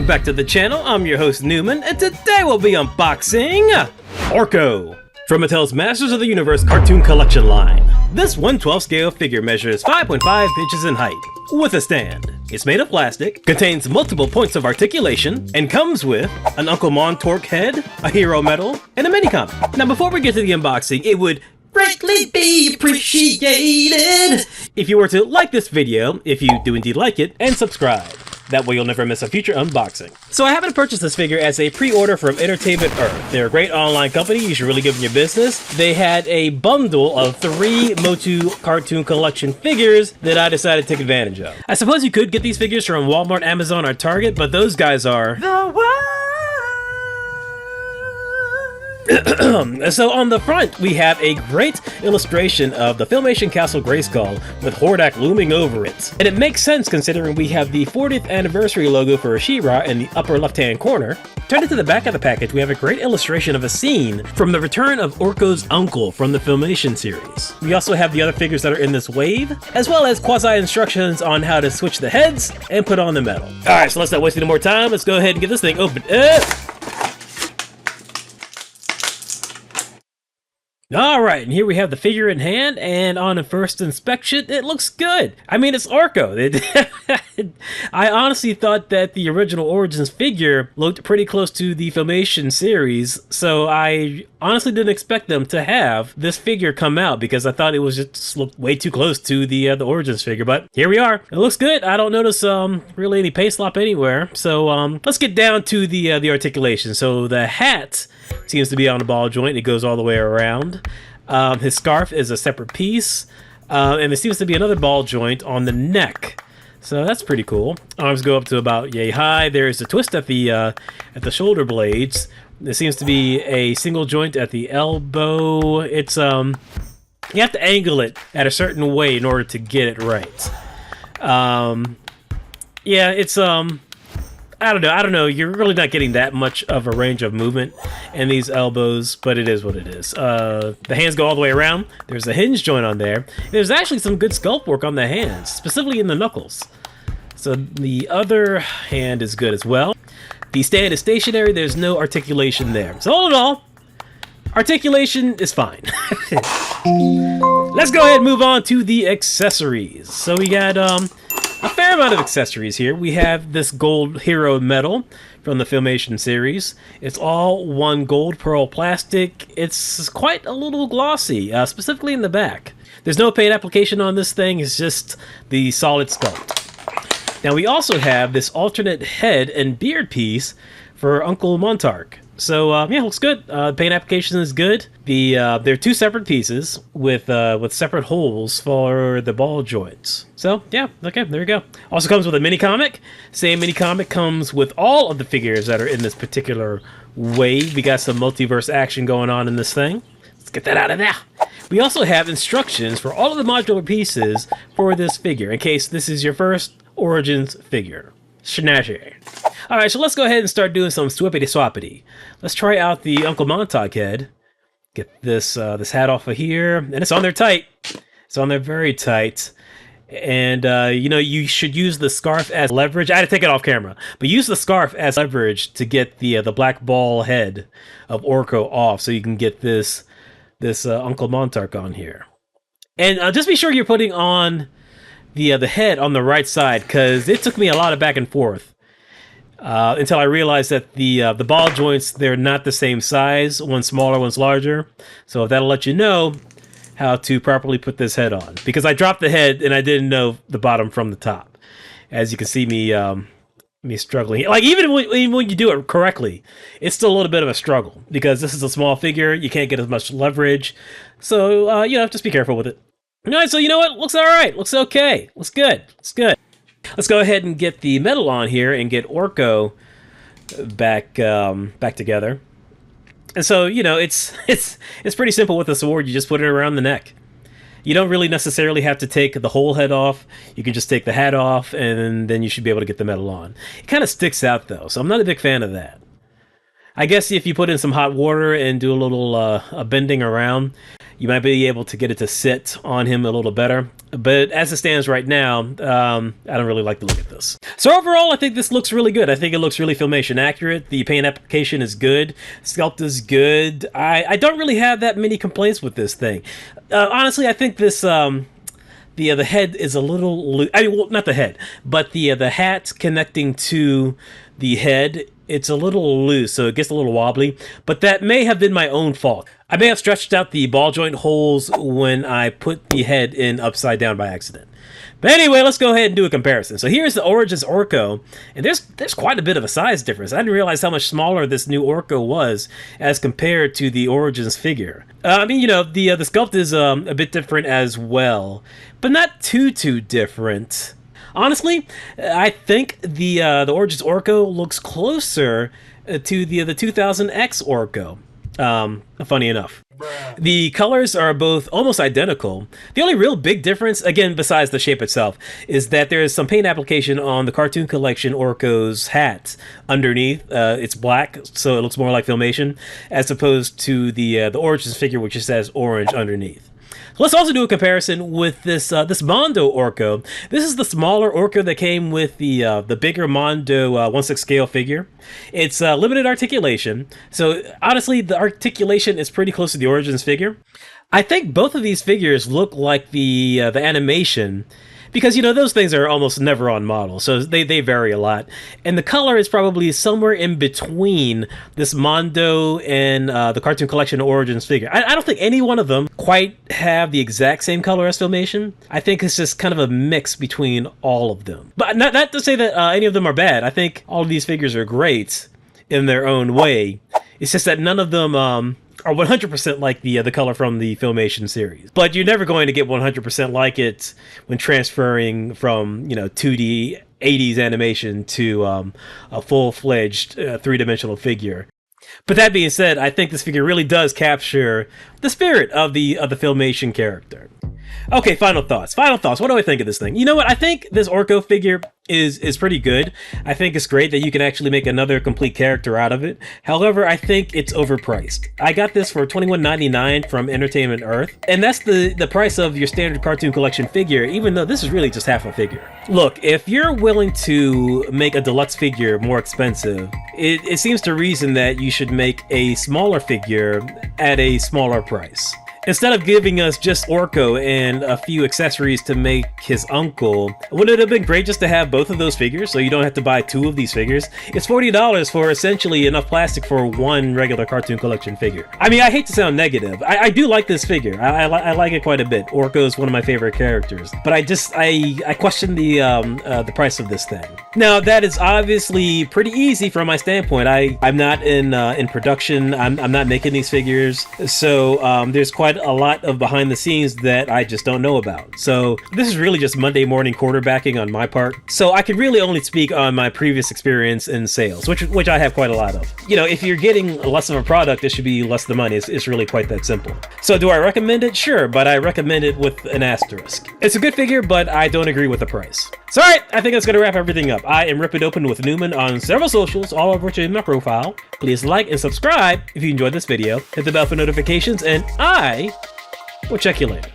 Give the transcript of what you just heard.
Welcome back to the channel. I'm your host Newman, and today we'll be unboxing Orko from Mattel's Masters of the Universe cartoon collection line. This 1/12 scale figure measures 5.5 inches in height, with a stand. It's made of plastic, contains multiple points of articulation, and comes with an Uncle Montork head, a hero medal, and a mini comic. Now before we get to the unboxing, it would greatly be appreciated if you were to like this video, if you do indeed like it, and subscribe. That way you'll never miss a future unboxing. So I happen to purchase this figure as a pre-order from Entertainment Earth. They're a great online company, you should really give them your business. They had a bundle of 3 Motu cartoon collection figures that I decided to take advantage of. I suppose you could get these figures from Walmart, Amazon, or Target, but those guys are the one. So on the front, we have a great illustration of the Filmation Castle Grayskull with Hordak looming over it. And it makes sense considering we have the 40th anniversary logo for She-Ra in the upper left-hand corner. Turning to the back of the package, we have a great illustration of a scene from the return of Orko's uncle from the Filmation series. We also have the other figures that are in this wave, as well as quasi-instructions on how to switch the heads and put on the metal. Alright, so let's not waste any more time. Let's go ahead and get this thing opened up. Alright, and here we have the figure in hand, and on a first inspection, it looks good. I mean, it's Orko. I honestly thought that the original Origins figure looked pretty close to the Filmation series, so I honestly didn't expect them to have this figure come out, because I thought it was just looked way too close to the Origins figure, but here we are. It looks good. I don't notice really any paint slop anywhere, so let's get down to the articulation. So the hat seems to be on a ball joint. It goes all the way around. His scarf is a separate piece, and there seems to be another ball joint on the neck. So that's pretty cool. Arms go up to about yay high. There's a twist at the shoulder blades. There seems to be a single joint at the elbow. It's you have to angle it at a certain way in order to get it right. Yeah, it's I don't know. You're really not getting that much of a range of movement in these elbows, but it is what it is. The hands go all the way around. There's a hinge joint on there. There's actually some good sculpt work on the hands, specifically in the knuckles. So the other hand is good as well. The stand is stationary. There's no articulation there. So all in all, articulation is fine. Let's go ahead and move on to the accessories. So we got a fair amount of accessories here. We have this gold hero medal from the Filmation series. It's all one gold pearl plastic. It's quite a little glossy, specifically in the back. There's no paint application on this thing. It's just the solid sculpt. Now we also have this alternate head and beard piece for Uncle Montork. So yeah, looks good. Paint application is good. They're 2 separate pieces with separate holes for the ball joints. So yeah, okay, there you go. Also comes with a mini comic. Same mini comic comes with all of the figures that are in this particular wave. We got some multiverse action going on in this thing. Let's get that out of there. We also have instructions for all of the modular pieces for this figure, in case this is your first Origins figure. Snazzy. Alright, so let's go ahead and start doing some swippity-swappity. Let's try out the Uncle Montork head. Get this this hat off of here. And it's on there tight. It's on there very tight. And, you know, you should use the scarf as leverage. I had to take it off camera. But use the scarf as leverage to get the black ball head of Orko off, so you can get this Uncle Montork on here. And just be sure you're putting on the head on the right side, because it took me a lot of back and forth until I realized that the ball joints, they're not the same size. One's smaller, one's larger. So that'll let you know how to properly put this head on, because I dropped the head and I didn't know the bottom from the top. As you can see me struggling. Like even when you do it correctly, it's still a little bit of a struggle, because this is a small figure. You can't get as much leverage. So you know, just be careful with it. Alright, so you know what? Looks alright. Looks okay. Looks good. Looks good. Let's go ahead and get the metal on here and get Orko back together. And so, you know, it's pretty simple with the sword. You just put it around the neck. You don't really necessarily have to take the whole head off. You can just take the hat off, and then you should be able to get the metal on. It kind of sticks out, though, so I'm not a big fan of that. I guess if you put in some hot water and do a little bending around, you might be able to get it to sit on him a little better. But as it stands right now, I don't really like the look of this. So overall, I think this looks really good. I think it looks really Filmation accurate. The paint application is good. Sculpt is good. I don't really have that many complaints with this thing. Honestly, I think this... the head is a little loose. I mean, well, not the head, but the hat connecting to the head, it's a little loose, so it gets a little wobbly. But that may have been my own fault. I may have stretched out the ball joint holes when I put the head in upside down by accident. But anyway, let's go ahead and do a comparison. So here's the Origins Orko, and there's quite a bit of a size difference. I didn't realize how much smaller this new Orko was as compared to the Origins figure. I mean, you know, the sculpt is a bit different as well, but not too different. Honestly, I think the Origins Orko looks closer to the 2000X Orko. Funny enough. The colors are both almost identical. The only real big difference, again, besides the shape itself, is that there is some paint application on the Cartoon Collection Orko's hat underneath. It's black, so it looks more like Filmation, as opposed to the Origins figure, which just says orange underneath. Let's also do a comparison with this Mondo Orko. This is the smaller Orko that came with the bigger Mondo 1/6 scale figure. It's limited articulation, so honestly, the articulation is pretty close to the Origins figure. I think both of these figures look like the animation, because, you know, those things are almost never on model, so they vary a lot. And the color is probably somewhere in between this Mondo and the Cartoon Collection Origins figure. I don't think any one of them quite have the exact same color as Filmation. I think it's just kind of a mix between all of them. But not to say that any of them are bad. I think all of these figures are great in their own way. It's just that none of them... are 100% like the color from the Filmation series. But you're never going to get 100% like it when transferring from, you know, 2D 80s animation to a full-fledged three-dimensional figure. But that being said, I think this figure really does capture the spirit of the Filmation character. Okay, final thoughts. What do I think of this thing? You know what? I think this Orko figure is pretty good. I think it's great that you can actually make another complete character out of it. However, I think it's overpriced. I got this for $21.99 from Entertainment Earth, and that's the price of your standard Cartoon Collection figure, even though this is really just half a figure. Look, if you're willing to make a deluxe figure more expensive, it seems to reason that you should make a smaller figure at a smaller price. Instead of giving us just Orko and a few accessories to make his uncle, wouldn't it have been great just to have both of those figures so you don't have to buy two of these figures? It's $40 for essentially enough plastic for one regular Cartoon Collection figure. I mean, I hate to sound negative. I do like this figure. I like it quite a bit. Orko is one of my favorite characters. But I question the price of this thing. Now, that is obviously pretty easy from my standpoint. I'm not in production. I'm not making these figures. So there's quite a lot of behind the scenes that I just don't know about. So this is really just Monday morning quarterbacking on my part. So I can really only speak on my previous experience in sales, which I have quite a lot of. You know, if you're getting less of a product, it should be less the money. It's really quite that simple. So do I recommend it? Sure, but I recommend it with an asterisk. It's a good figure, but I don't agree with the price. So alright, I think that's going to wrap everything up. I am Rip It Open with Newman on several socials, all of which are in my profile. Please like and subscribe if you enjoyed this video. Hit the bell for notifications, and I will check you later.